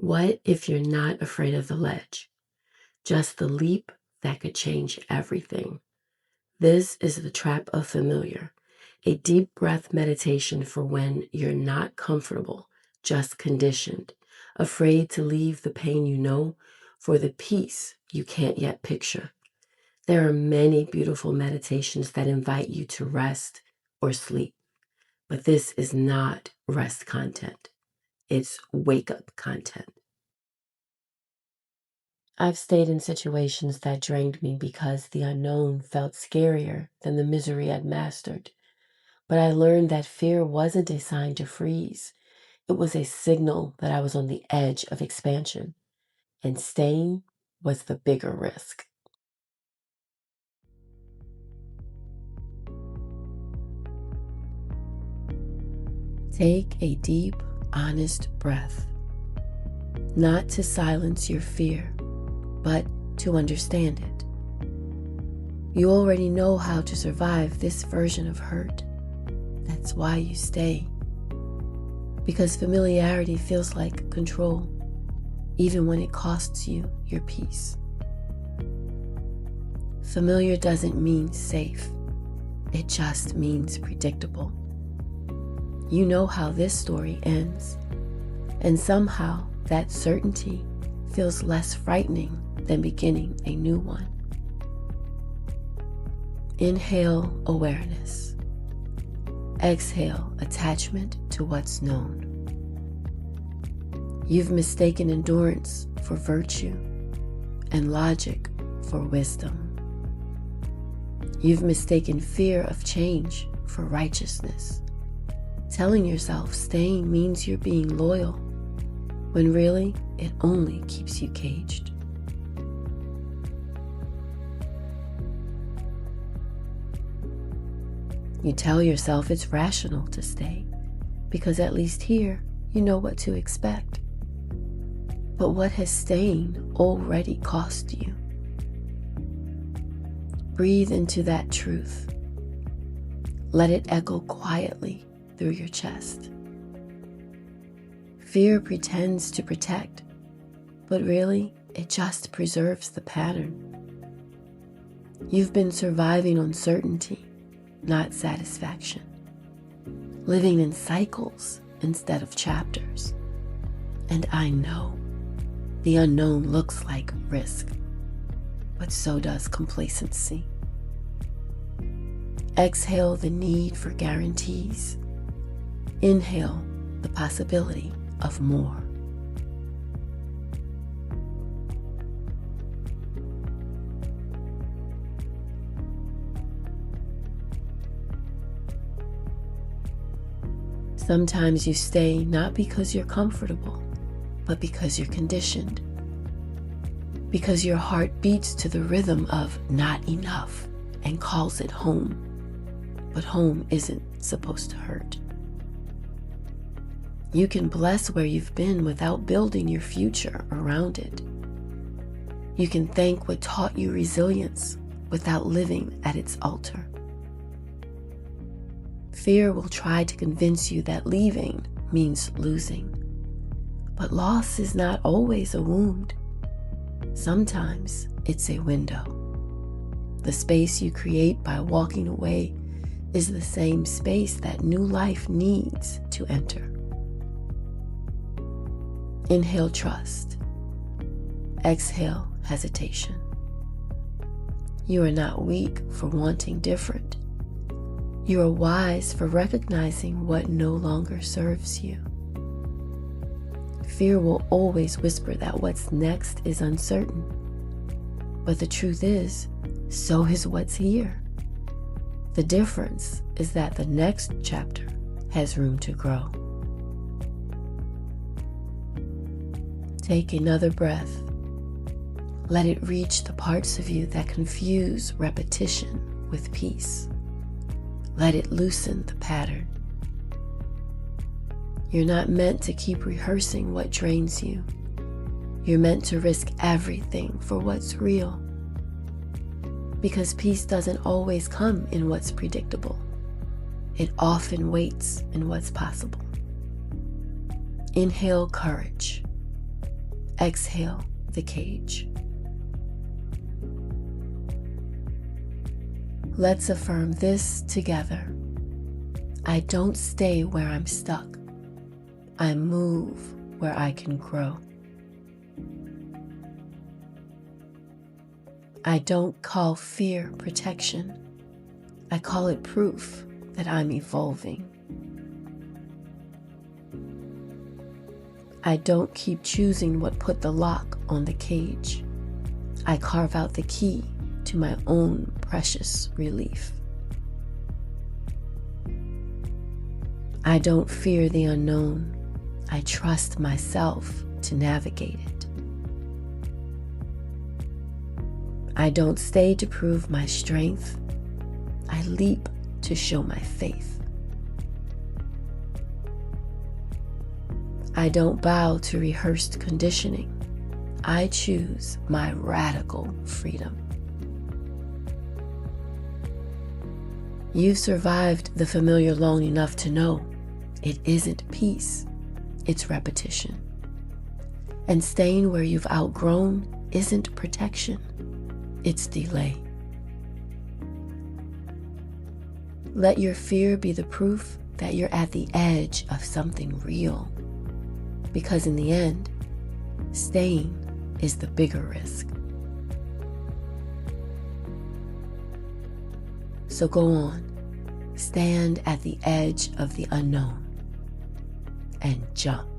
What if you're not afraid of the ledge? Just the leap that could change everything. This is the trap of familiar, a deep breath meditation for when you're not comfortable, just conditioned, afraid to leave the pain you know for the peace you can't yet picture. There are many beautiful meditations that invite you to rest or sleep, but this is not rest content. It's wake up content. I've stayed in situations that drained me because the unknown felt scarier than the misery I'd mastered. But I learned that fear wasn't a sign to freeze. It was a signal that I was on the edge of expansion, and staying was the bigger risk. Take a deep, honest breath, not to silence your fear, but to understand it. You already know how to survive this version of hurt. That's why you stay. Because familiarity feels like control, even when it costs you your peace. Familiar doesn't mean safe. It just means predictable. You know how this story ends, and somehow that certainty feels less frightening than beginning a new one. Inhale awareness. Exhale attachment to what's known. You've mistaken endurance for virtue and logic for wisdom. You've mistaken fear of change for righteousness, telling yourself staying means you're being loyal, when really it only keeps you caged. You tell yourself it's rational to stay, because at least here you know what to expect. But what has staying already cost you? Breathe into that truth. Let it echo quietly through your chest. Fear pretends to protect, but really it just preserves the pattern. You've been surviving on certainty, not satisfaction, living in cycles instead of chapters. And I know the unknown looks like risk, but so does complacency. Exhale the need for guarantees. Inhale the possibility of more. Sometimes you stay not because you're comfortable, but because you're conditioned. Because your heart beats to the rhythm of not enough and calls it home. But home isn't supposed to hurt. You can bless where you've been without building your future around it. You can thank what taught you resilience without living at its altar. Fear will try to convince you that leaving means losing. But loss is not always a wound. Sometimes it's a window. The space you create by walking away is the same space that new life needs to enter. Inhale trust. Exhale hesitation. You are not weak for wanting different. You are wise for recognizing what no longer serves you. Fear will always whisper that what's next is uncertain. But the truth is, so is what's here. The difference is that the next chapter has room to grow. Take another breath. Let it reach the parts of you that confuse repetition with peace. Let it loosen the pattern. You're not meant to keep rehearsing what drains you. You're meant to risk everything for what's real. Because peace doesn't always come in what's predictable. It often waits in what's possible. Inhale courage. exhale the cage. Let's affirm this together. I don't stay where I'm stuck. I move where I can grow. I don't call fear protection. I call it proof that I'm evolving. I don't keep choosing what put the lock on the cage. I carve out the key to my own precious relief. I don't fear the unknown. I trust myself to navigate it. I don't stay to prove my strength. I leap to show my faith. I don't bow to rehearsed conditioning. I choose my radical freedom. You've survived the familiar long enough to know it isn't peace, it's repetition. And staying where you've outgrown isn't protection, it's delay. Let your fear be the proof that you're at the edge of something real. Because in the end, staying is the bigger risk. So go on, stand at the edge of the unknown and jump.